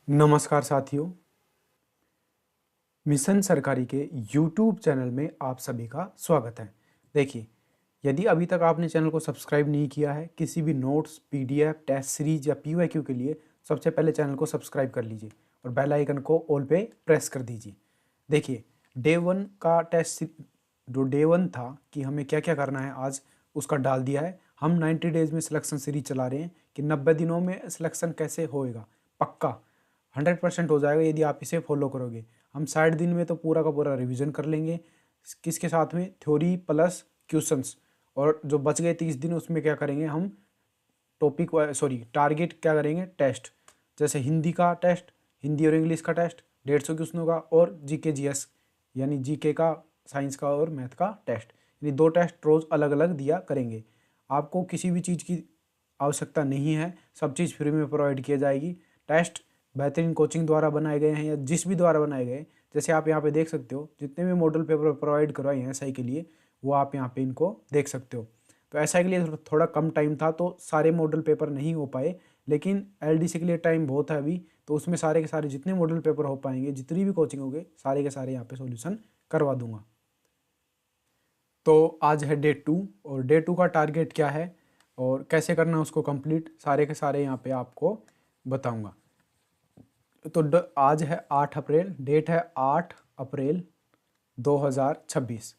नमस्कार साथियों, मिशन सरकारी के YouTube चैनल में आप सभी का स्वागत है। देखिए, यदि अभी तक आपने चैनल को सब्सक्राइब नहीं किया है, किसी भी नोट्स, PDF, टेस्ट सीरीज या PYQ के लिए सबसे पहले चैनल को सब्सक्राइब कर लीजिए और बेल आइकन को ऑल पे प्रेस कर दीजिए। देखिए, डे 1 का टेस्ट जो डे 1 था कि हमें क्या क्या करना है, आज उसका डाल दिया है। हम 90 डेज़ में सिलेक्शन सीरीज चला रहे हैं कि 90 दिनों में सिलेक्शन कैसे होएगा। पक्का 100% हो जाएगा यदि आप इसे फॉलो करोगे। हम 60 दिन में तो पूरा का पूरा रिवीजन कर लेंगे, किसके साथ में, थ्योरी प्लस क्वेश्चंस। और जो बच गए 30 दिन उसमें क्या करेंगे हम, टारगेट क्या करेंगे, टेस्ट। जैसे हिंदी का टेस्ट, हिंदी और इंग्लिश का टेस्ट 150 क्वेश्चनों का, और जीके जीएस यानी जीके का, साइंस का और मैथ का टेस्ट, यानी 2 टेस्ट रोज़ अलग अलग दिया करेंगे। आपको किसी भी चीज़ की आवश्यकता नहीं है, सब चीज़ फ्री में प्रोवाइड किया जाएगी। टेस्ट बेहतरीन कोचिंग द्वारा बनाए गए हैं या जिस भी द्वारा बनाए गए, जैसे आप यहाँ पे देख सकते हो, जितने भी मॉडल पेपर प्रोवाइड करवाए हैं एसआई के लिए, वो आप यहाँ पे इनको देख सकते हो। तो एसआई के लिए थोड़ा कम टाइम था तो सारे मॉडल पेपर नहीं हो पाए, लेकिन एलडीसी के लिए टाइम बहुत है अभी, तो उसमें सारे के सारे जितने मॉडल पेपर हो पाएंगे, जितनी भी कोचिंग होंगे, सारे के सारे यहाँ पे सॉल्यूशन करवा दूंगा। तो आज है डे 2 और डे 2 का टारगेट क्या है और कैसे करना है उसको कंप्लीट, सारे के सारे यहाँ पे आपको बताऊंगा। तो आज है 8 अप्रैल, डेट है 8 अप्रैल 2026।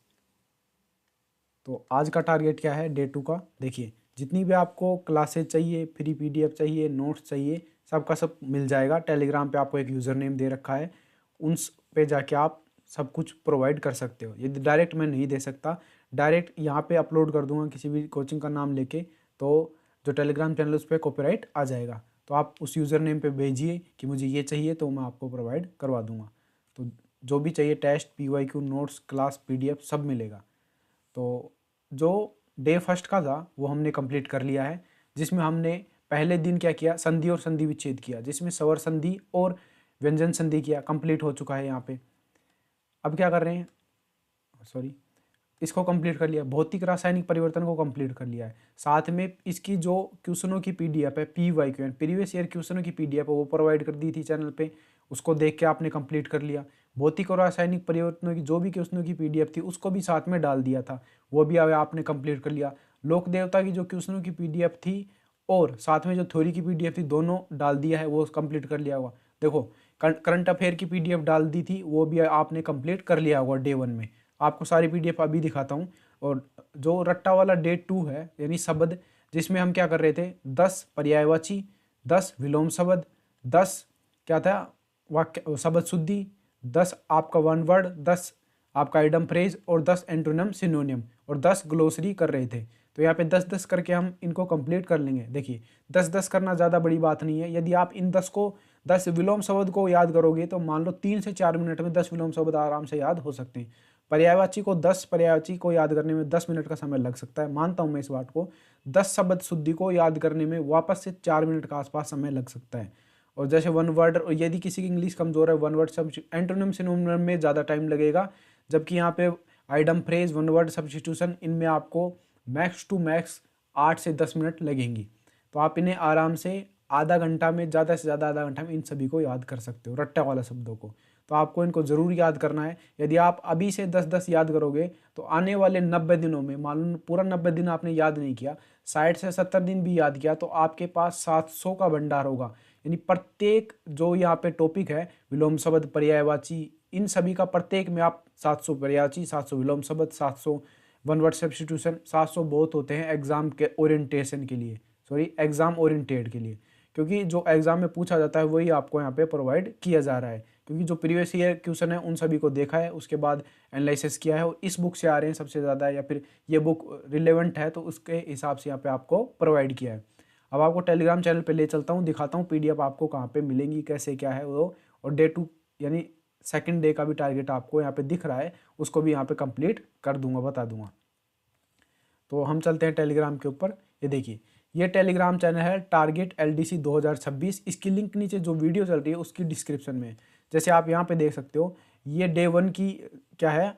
तो आज का टारगेट क्या है डे 2 का, देखिए जितनी भी आपको क्लासेज चाहिए, फ्री PDF चाहिए, नोट्स चाहिए, सबका सब मिल जाएगा। टेलीग्राम पे आपको एक यूज़र नेम दे रखा है, उन पे जाके आप सब कुछ प्रोवाइड कर सकते हो। यदि डायरेक्ट मैं नहीं दे सकता, डायरेक्ट यहाँ पे अपलोड कर दूंगा किसी भी कोचिंग का नाम लेके, तो जो टेलीग्राम चैनल उस पर कॉपीराइट आ जाएगा। तो आप उस यूज़र नेम पे भेजिए कि मुझे ये चाहिए, तो मैं आपको प्रोवाइड करवा दूंगा। तो जो भी चाहिए, test, PYQ, notes, class, PDF सब मिलेगा। तो जो डे फर्स्ट का था वो हमने कंप्लीट कर लिया है, जिसमें हमने पहले दिन क्या किया, संधि और संधि विच्छेद किया, जिसमें स्वर संधि और व्यंजन संधि किया, कंप्लीट हो चुका है यहाँ पे। अब क्या कर रहे हैं, सॉरी, इसको कंप्लीट कर लिया। भौतिक रासायनिक परिवर्तन को कंप्लीट कर लिया है। साथ में इसकी जो क्वेश्चनों की PDF है, PYQ प्रीवियस ईयर क्वेश्चनों की PDF है, वो प्रोवाइड कर दी थी चैनल पे, उसको देख के आपने कंप्लीट कर लिया। भौतिक और रासायनिक परिवर्तनों की जो भी क्वेश्चनों की PDF थी उसको भी साथ में डाल दिया था, वो भी आपने कंप्लीट कर लिया। लोक देवता की जो क्वेश्चनों की PDF थी और साथ में जो थ्योरी की PDF थी, दोनों डाल दिया है, वो कंप्लीट कर लिया हुआ। देखो, करंट अफेयर की PDF डाल दी थी, वो भी आपने कंप्लीट कर लिया होगा डे 1 में। आपको सारी PDF अभी दिखाता हूँ। और जो रट्टा वाला डे 2 है, यानी शब्द, जिसमें हम क्या कर रहे थे, 10 पर्यायवाची, 10 विलोम शब्द, 10 क्या था, वाक्य शब्द शुद्धि, 10 आपका वन वर्ड, 10 आपका आइडम फ्रेज और 10 एंटोनिम सिनोनियम और 10 ग्लोसरी कर रहे थे। तो यहाँ पे 10-10 करके हम इनको कंप्लीट कर लेंगे। देखिए 10-10 करना ज़्यादा बड़ी बात नहीं है। यदि आप इन 10 विलोम शब्द को याद करोगे तो मान लो 3 से 4 मिनट में 10 विलोम शब्द आराम से याद हो सकते हैं। पर्यायवाची को 10 पर्यायवाची को याद करने में 10 मिनट का समय लग सकता है, मानता हूं मैं इस बात को। 10 शब्द शुद्धि को याद करने में वापस से 4 मिनट का आसपास समय लग सकता है। और जैसे वन वर्ड, और यदि किसी की इंग्लिश कमजोर है, वन वर्ड सब एंटोनिम सिनोनिम में ज़्यादा टाइम लगेगा, जबकि यहाँ पे idem phrase, one word substitution, इनमें आपको मैक्स टू मैक्स 8 से 10 मिनट लगेंगी। तो आप इन्हें आराम से आधा घंटा में, ज़्यादा से ज़्यादा आधा घंटा में इन सभी को याद कर सकते हो, रट्टा वाला शब्दों को। तो आपको इनको ज़रूर याद करना है। यदि आप अभी से 10-10 याद करोगे तो आने वाले 90 दिनों में, मान लो पूरा 90 दिन आपने याद नहीं किया, 60 से 70 दिन भी याद किया, तो आपके पास 700 का भंडार होगा। यानी प्रत्येक जो यहाँ पे टॉपिक है, विलोम शब्द, पर्यायवाची, इन सभी का प्रत्येक में आप 700 पर्यायवाची, 700 विलोम शब्द, 700 वन वर्ड सब्स्टिट्यूशन, 700 बहुत होते हैं एग्जाम के ओरिएंटेशन के लिए, एग्जाम ओरिएंटेड के लिए, क्योंकि जो एग्जाम में पूछा जाता है वही आपको यहाँ पे प्रोवाइड किया जा रहा है। क्योंकि जो प्रीवियस ईयर क्वेश्चन है उन सभी को देखा है, उसके बाद एनालिसिस किया है और इस बुक से आ रहे हैं सबसे ज़्यादा, या फिर ये बुक रिलेवेंट है तो उसके हिसाब से यहाँ पे आपको प्रोवाइड किया है। अब आपको टेलीग्राम चैनल पे ले चलता हूँ, दिखाता हूँ PDF आपको कहाँ पे मिलेंगी, कैसे क्या है वो। और डे 2 यानी सेकंड डे का भी टारगेट आपको यहाँ पे दिख रहा है, उसको भी यहाँ पे कंप्लीट कर दूंगा, बता दूंगा। तो हम चलते हैं टेलीग्राम के ऊपर। ये देखिए, ये टेलीग्राम चैनल है टारगेट LDC 2026। इसकी लिंक नीचे जो वीडियो चल रही है उसकी डिस्क्रिप्शन में, जैसे आप यहाँ पे देख सकते हो। ये डे 1 की क्या है,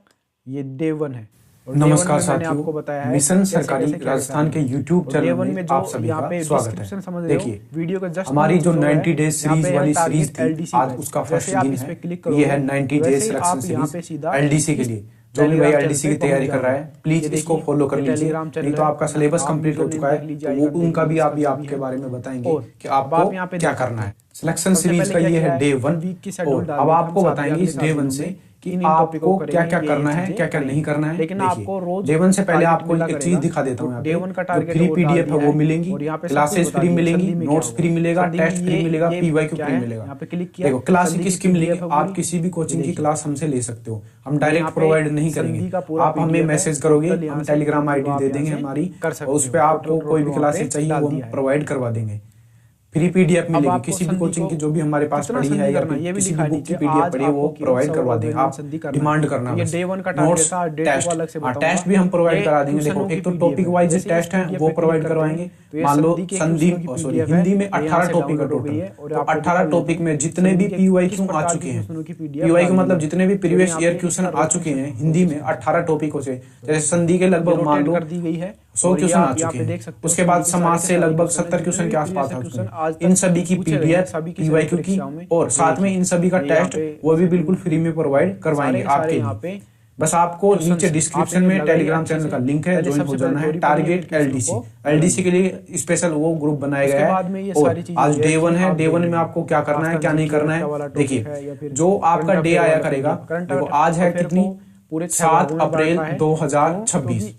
ये डे 1 है। नमस्कार साथियों, मिशन सरकारी राजस्थान के YouTube चैनल में आप सभी का स्वागत है। देखिए, वीडियो का जस्ट हमारी जो 90 डेज सीरीज वाली सीरीज थी, आज उसका फर्स्ट दिन है। ये है 90 डेज सिलेक्शन सीरीज एलडीसी के लिए। जो भी भाई एलडीसी की तैयारी कर रहा है, प्लीज इसको फॉलो कर लीजिए, नहीं तो आपका सिलेबस कंप्लीट हो चुका है, तो वो उनका भी आप आपके बारे में बताएंगे कि आपको क्या करना है। सिलेक्शन सीरीज का ये है डे 1 और अब आपको बताएंगे इस डे 1 से कि आपको क्या क्या करना है, क्या क्या नहीं करना है। लेकिन आपको रोज डे 1 से पहले आपको एक चीज दिखा देता हूँ। डे 1 का टारगेट फ्री पीडीएफ है वो मिलेंगी, क्लासेस फ्री मिलेंगी, नोट्स फ्री मिलेगा, टेस्ट फ्री मिलेगा, पीवाईक्यू फ्री मिलेगा। देखो क्लास किसकी मिलेगी, आप किसी भी कोचिंग की क्लास हमसे ले सकते हो, हम डायरेक्ट प्रोवाइड नहीं करेंगे। आप हमें मैसेज करोगे, हम टेलीग्राम आईडी दे देंगे हमारी, उस पर आपको कोई भी क्लासेस चाहिए वो हम प्रोवाइड करवा देंगे। फ्री पीडीएफ मिलेगी, किसी भी कोचिंग की जो भी हमारे पास पड़ी है या किसी भी बुक की पीडीएफ पड़ी है वो प्रोवाइड करवा देंगे। आप डिमांड करना है। नोट्स, टेस्ट भी हम प्रोवाइड करा देंगे। देखो एक तो टॉपिक वाइज टेस्ट है वो प्रोवाइड करवाएंगे। मान लो संधि हिंदी में 18 टॉपिक है टोटल, तो 18 टॉपिक में जितने भी पीवाईक्यू आ चुके हैं, पीवाईक्यू मतलब जितने भी प्रीवियस ईयर क्वेश्चन आ चुके हैं हिंदी में 18 टॉपिकों से, जैसे संधि के लगभग मान लो 100 क्वेश्चन आ चुके हैं, उसके बाद समाज से लगभग 70 क्वेश्चन के आसपास है। इन सभी की पीडीएफ पीवाईक्यू की और साथ में इन सभी का टेस्ट वो भी बिल्कुल फ्री में प्रोवाइड करवाएंगे आपके लिए। बस आपको नीचे डिस्क्रिप्शन में टेलीग्राम चैनल का लिंक है, ज्वाइन हो जाना है। टारगेट एलडीसी के लिए स्पेशल वो ग्रुप बनाया गया है। और आज डे 1 है, डे 1 में आपको क्या करना है क्या नहीं करना है। देखिए जो आपका डे आया करेगा, देखो आज है कितनी, 7 अप्रैल 2026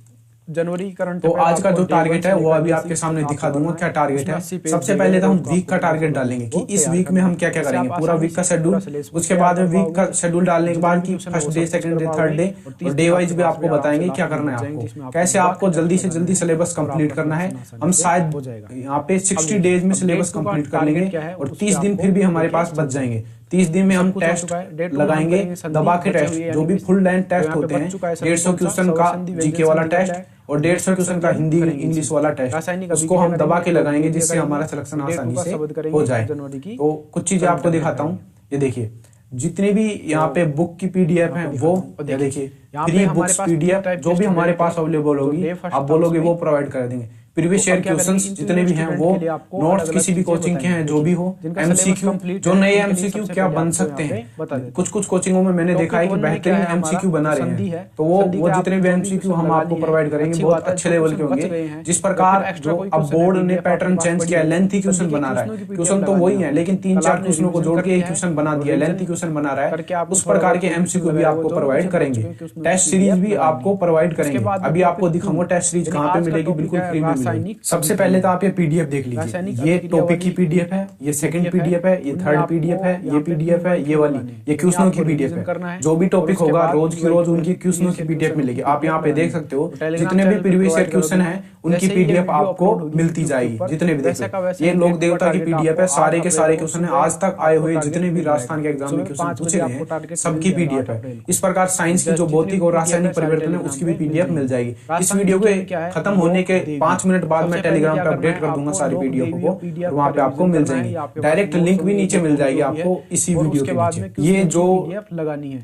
जनवरी करंट। तो आज का जो टारगेट है वो अभी आपके सामने दिखा दूंगा क्या टारगेट है। सबसे पहले तो हम वीक का टारगेट डालेंगे कि इस वीक में हम क्या क्या करेंगे, पूरा वीक का शेड्यूल। उसके बाद में वीक का शेड्यूल डालने के बाद की first day, second day, third day और डे वाइज भी आपको बताएंगे क्या करना है आपको, कैसे आपको जल्दी से जल्दी सिलेबस कंप्लीट करना है। हम शायद यहाँ पे 60 डेज में सिलेबस कंप्लीट कर लेंगे और 30 दिन फिर भी हमारे पास बच जाएंगे। 30 दिन में हम टेस्ट लगाएंगे, दबा के टेस्ट, जो भी फुल लेंथ टेस्ट होते हैं, 150 क्वेश्चन का जीके वाला टेस्ट और 150 क्वेश्चन का हिंदी इंग्लिश वाला टेस्ट, उसको हम दबा के लगाएंगे जिससे हमारा सिलेक्शन आसानी से हो जाए। तो कुछ चीजें आपको दिखाता हूँ। ये देखिए जितने भी यहाँ पे बुक की पीडीएफ है वो देखिए, फ्री बुक्स पीडीएफ जो भी हमारे पास अवेलेबल होगी आप बोलोगे वो प्रोवाइड कर देंगे। प्रीवियस ईयर क्वेश्चंस जितने भी हैं वो, नोट्स किसी भी कोचिंग के हैं जो भी हो, एमसीक्यू जो नए एमसीक्यू क्या बन सकते हैं। कुछ कुछ कोचिंगों में मैंने देखा है कि बेहतरीन एमसीक्यू बना रहे हैं, तो वो जितने भी एमसीक्यू हम आपको प्रोवाइड करेंगे बहुत अच्छे लेवल के होंगे। जिस प्रकार जो अब बोर्ड ने पैटर्न चेंज किया है, लेंथी क्वेश्चन बना रहा है, क्वेश्चन तो वही है लेकिन 3-4 क्वेश्चनों को जोड़ के एक क्वेश्चन बना दिया, लेंथी क्वेश्चन बना रहा है, उस प्रकार के एमसीक्यू भी आपको प्रोवाइड करेंगे। टेस्ट सीरीज भी आपको प्रोवाइड करेंगे। अभी आपको दिखाऊंगा टेस्ट सीरीज कहाँ पे मिलेगी, बिल्कुल फ्री में मिलेगी। सबसे पहले तो आप ये पीडीएफ देख लीजिए, ये टॉपिक की पीडीएफ है, ये सेकंड पीडीएफ है, ये थर्ड पीडीएफ है, ये पीडीएफ है, ये वाली ये क्वेश्चनों की पीडीएफ है। जो भी टॉपिक होगा रोज की रोज उनकी क्वेश्चनों की पीडीएफ मिलेगी। आप यहाँ पे देख सकते हो जितने भी प्रीवियस ईयर क्वेश्चन है उनकी पीडीएफ आपको मिलती जाएगी। जितने भी देखो ये लोक देवता की पीडीएफ है, सारे के सारे क्वेश्चन है आज तक आए हुए जितने भी राजस्थान के एग्जाम में क्वेश्चन पूछे गए हैं सबकी पीडीएफ है। इस प्रकार साइंस की जो भौतिक और रासायनिक परिवर्तन है उसकी भी पीडीएफ मिल जाएगी। इस वीडियो के खत्म होने के 5 मिनट बाद मैं टेलीग्राम पे अपडेट कर दूंगा सारी पीडीएफ को और वहाँ पे आपको मिल जाएंगे। डायरेक्ट लिंक भी नीचे मिल जाएगी आपको इसी वीडियो के नीचे। ये जो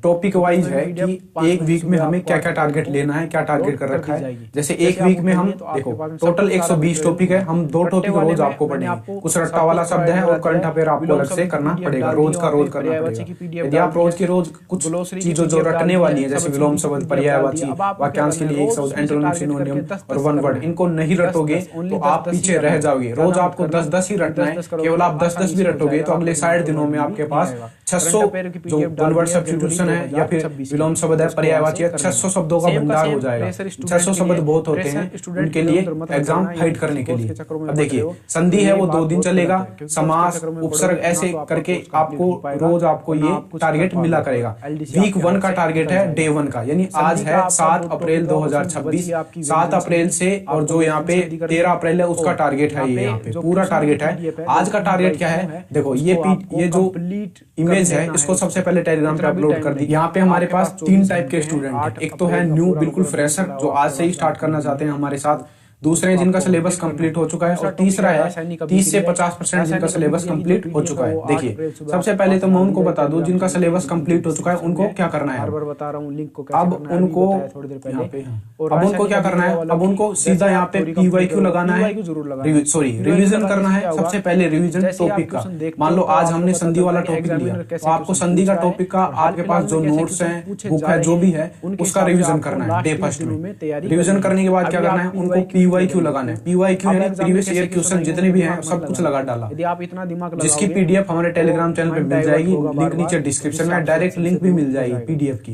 टॉपिक वाइज है कि एक वीक में हमें क्या क्या टारगेट लेना है, क्या टारगेट कर रखा है। जैसे एक वीक में हम देखो टोटल 120 टॉपिक है, हम 2 टॉपिक रोज आपको पढ़ेंगे। कुछ रट्टा वाला शब्द है और करंट अफेयर आपको अलग से करना पड़ेगा, रोज का रोज करना पड़ेगा। यदि आप रोज की रोज कुछ चीजों जो रटने वाली है जैसे विलोम शब्द, पर्यायवाची, वाक्यांश के लिए एक शब्द, एंटोनिम, सिनोनिम और वन वर्ड, इनको नहीं रटोगे तो आप पीछे रह जाओगे। रोज आपको 10-10 ही रटना है, केवल आप 10-10 भी रटोगे तो अगले 60 दिनों में आपके पास 600 जो वन वर्ड सब्स्टिट्यूशन है या फिर विलोम शब्द है, पर्यायवाची है, 600 शब्दों का भंडार हो जाएगा। 600 शब्द बहुत होते हैं उनके लिए एग्जाम फाइट करने के लिए। अब देखिए संधि है वो 2 दिन चलेगा, समास, उपसर्ग ऐसे करके आपको रोज आपको ये टारगेट मिला करेगा। वीक 1 का टारगेट है डे 1 का, यानी आज है 7 अप्रैल 2026, 7 अप्रैल से और जो यहाँ पे 13 अप्रैल है उसका टारगेट है, ये यहाँ पे पूरा टारगेट है। आज का टारगेट क्या है देखो, ये जो इमेज है इसको सबसे पहले टेलीग्राम पे अपलोड कर दी। यहाँ पे हमारे पास 3 टाइप के स्टूडेंट हैं। एक तो है न्यू बिल्कुल फ्रेशर जो आज से ही स्टार्ट करना चाहते हैं हमारे साथ, दूसरे जिनका सिलेबस कंप्लीट हो चुका है, और तीसरा है 30 से 50% जिनका सिलेबस कंप्लीट हो चुका है। देखिए सबसे पहले तो मैं उनको बता दूं जिनका सिलेबस कंप्लीट हो चुका है उनको क्या करना है। बता रहा हूँ लिंक को अब उनको यहाँ पे अब उनको क्या करना है, अब उनको सीधा यहाँ पे PYQ लगाना है, सॉरी रिवीजन करना है। सबसे पहले रिवीजन टॉपिक का, मान लो आज हमने संधि वाला टॉपिक लिया तो आपको संधि का टॉपिक का आपके पास जो नोट्स हैं, बुक है, जो भी है उसका रिवीजन करना है डे फर्स्ट में। रिवीजन करने के बाद क्या करना है, उनको PYQ लगाना है। PYQ यानी प्रीवियस ईयर क्वेश्चन जितने भी हैं सब कुछ लगा डाला, जिसकी PDF हमारे टेलीग्राम चैनल पे मिल जाएगी, लिंक नीचे डिस्क्रिप्शन में डायरेक्ट लिंक भी मिल जाएगी PDF की,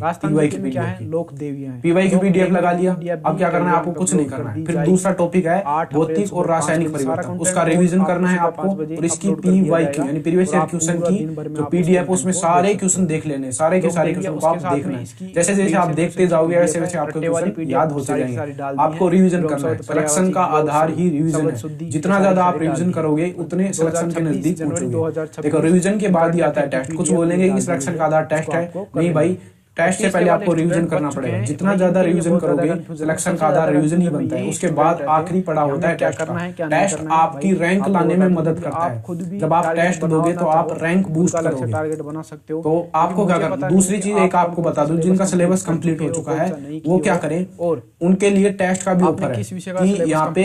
PYQ PDF लगा लिया। अब क्या करना है, आपको कुछ नहीं करना है। फिर दूसरा टॉपिक है भौतिक और रासायनिक परिवर्तन, उसका रिवीजन करना है आपको, और इसकी PYQ यानी प्रीवियस ईयर क्वेश्चन की जो PDF उसमें सारे क्वेश्चन देख लेने, सारे के सारे क्वेश्चन को आप देखना है। जैसे जैसे आप देखते जाओगे वैसे वैसे आपके क्वेश्चन याद होते जाएंगे। आपको रिवीजन करना है, सिलेक्शन का आधार ही रिवीजन है। जितना ज्यादा आप रिवीजन करोगे उतने सिलेक्शन के नजदीक पहुंचोगे। देखो रिवीजन के बाद ही आता है टेस्ट। कुछ बोलेंगे कि सिलेक्शन का आधार टेस्ट है, नहीं भाई, टेस्ट से पहले आपको रिवीजन करना पड़ेगा। जितना ज्यादा रिवीजन करोगे सिलेक्शन का आधार रिवीजन ही बनता है। उसके बाद आखिरी पड़ाव होता है टेस्ट का। टेस्ट आपकी रैंक लाने में मदद करता है। जब आप टेस्ट दोगे तो आप रैंक बूस्ट करोगे। टारगेट बना सकते हो। तो आपको क्या करना, दूसरी चीज एक आपको बता दूं, जिनका सिलेबस कंप्लीट हो चुका है वो क्या करें, और उनके लिए टेस्ट का भी ऑफर है कि यहाँ पे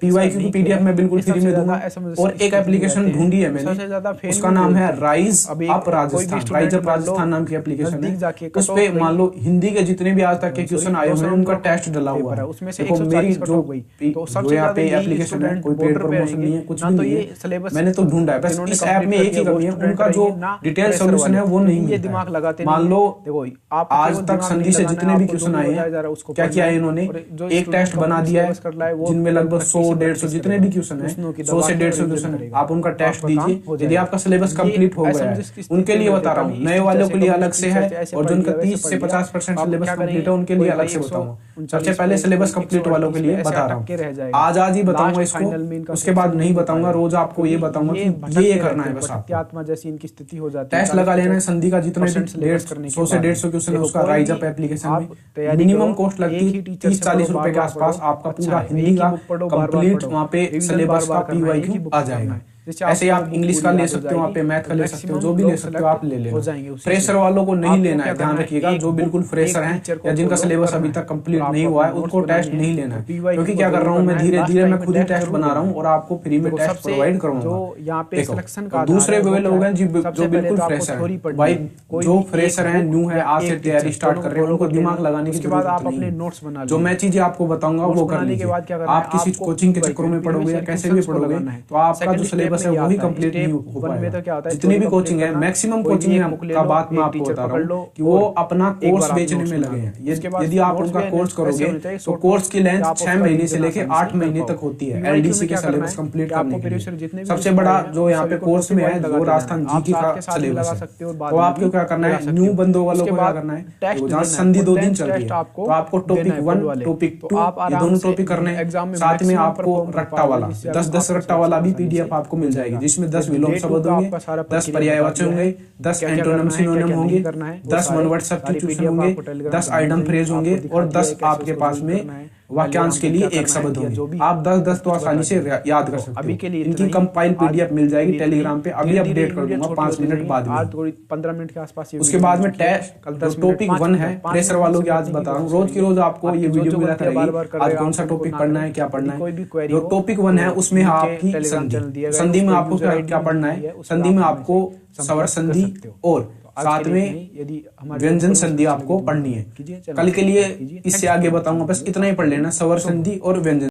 PYQ की PDF मैं बिल्कुल फ्री में दूंगा। और एक एप्लीकेशन ढूंढी है मैंने, उसका नाम है rise up Rajasthan, rise up Rajasthan नाम की एप्लीकेशन है। उस पे मान लो हिंदी के जितने भी आज तक के क्वेश्चन आए हुए हैं उनका टेस्ट डला हुआ है। उसमें से देखो मेरी जो यहाँ पे एप्लीकेशन है, कोई पेड प्रमोशन नहीं है, कुछ भी नहीं है, मैंने तो ढूंढा है। बस इस ऐप में एक ही कमी है, उनका जो डिटेल सोल्यूशन है वो नहीं मिलता है। मान लो आज तक संधि से जितने भी क्वेश्चन आए हैं, क्या किया है इन्होंने, एक टेस्ट बना दिया है जिनमें लगभग 100-150 जितने भी क्वेश्चन है, 100 से 150 क्वेश्चन है, आप उनका टेस्ट दीजिए। यदि आपका सिलेबस कंप्लीट हो गया है, उनके लिए बता रहा हूँ, नए वालों के लिए अलग से है, और जो उनका 30 से 50% सिलेबस कंप्लीट है उनके लिए अलग से बताऊंगा। सबसे पहले सिलेबस कंप्लीट वालों के लिए बता रहा हूँ, आज ही बताऊंगा इसको, उसके बाद नहीं बताऊंगा। रोज आपको ये बताऊंगा कि ये करना है, बस आत्मा जैसी इनकी स्थिति हो जाती है। टेस्ट लगा लेना है संधि का, जितने 100 से 150 क्वेश्चन है उसका राइज अप एप्लीकेशन में। मिनिमम कॉस्ट लगती है 30-40 रुपए के आसपास। आपका पूरा हिंदी का कंप्लीट वहाँ पे सिलेबस का PYQ आ जाएगा। ऐसे ही आप इंग्लिश का ले सकते हो, वहाँ पे मैथ का ले सकते हो, जो भी ले सकते हो आप ले लेना। फ्रेशर वालों को नहीं लेना है, ध्यान रखिएगा। जो बिल्कुल फ्रेशर हैं या जिनका सिलेबस अभी तक कंप्लीट नहीं हुआ है उनको टेस्ट नहीं लेना है। क्योंकि क्या कर रहा हूँ मैं, धीरे धीरे मैं खुद ही टेस्ट बना रहा हूँ और आपको फ्री में टेस्ट प्रोवाइड करूंगा। दूसरे वे लोग हैं जो बिल्कुल फ्रेशर है, भाई जो फ्रेशर है, न्यू है, आज से तैयारी स्टार्ट कर रहे हैं, उनको दिमाग लगाने की जरूरत नहीं है। जो मैं चीजें आपको बताऊंगा वो कर लीजिए। आप किसी कोचिंग के चक्करों में पढ़ोगे या कैसे भी पढ़ोगे तो आपका जो सिलेबस है वही कंप्लीट नहीं हो पाएगा। जितनी भी कोचिंग है, मैक्सिमम कोचिंग का बात मैं आपको बता रहा हूँ कि वो अपना कोर्स बेचने में लगे हैं। यदि आप उनका कोर्स करोगे तो कोर्स की लेंथ 6 महीने से लेके 8 महीने तक होती है LDC के सिलेबस कंप्लीट करने के लिए। सबसे बड़ा जो यहाँ पे कोर्स में है वो राजस्थान GK का सिलेबस है। तो आपको क्या करना है, न्यू बंदों वालों को क्या करना है, जहाँ संधि 2 दिन चल रही है तो आपको टॉपिक 1 टॉपिक 2 ये दोनों टॉपिक करने हैं। साथ में आपको रट्टा वाला 10 रट्टा वाला भी PDF आपको मिल जाएगी, जिसमें 10 विलोम शब्द होंगे, 10 पर्यायवाची होंगे, 10 एंटोनिम सिनोनिम होंगे, 10 वन वर्ड सब्स्टिट्यूशन होंगे, 10 आइटम फ्रेज होंगे, और 10 आपके पास में वाक्यांश के लिए एक शब्द होंगे। आप 10-10 तो आसानी से याद कर सकते हो। इनकी कंपाइल PDF मिल जाएगी टेलीग्राम पे, अभी अपडेट कर दूंगा 5 मिनट बाद में। 15 मिनट के आसपास। उसके बाद में टेस्ट टॉपिक 1 है, फ्रेशर वालों की आज बता रहा हूँ। रोज की रोज आपको ये वीडियो मिला करेगी, आज कौन सा टॉपिक पढ़ना है, क्या पढ़ना है। जो टॉपिक 1 है उसमें आपकी संधि में आपको क्या पढ़ना है, संधि में आपको स्वर संधि और साथ में यदि व्यंजन संधि आपको पढ़नी है। कल के लिए इससे आगे बताऊंगा, बस इतना ही पढ़ लेना, स्वर संधि और व्यंजन।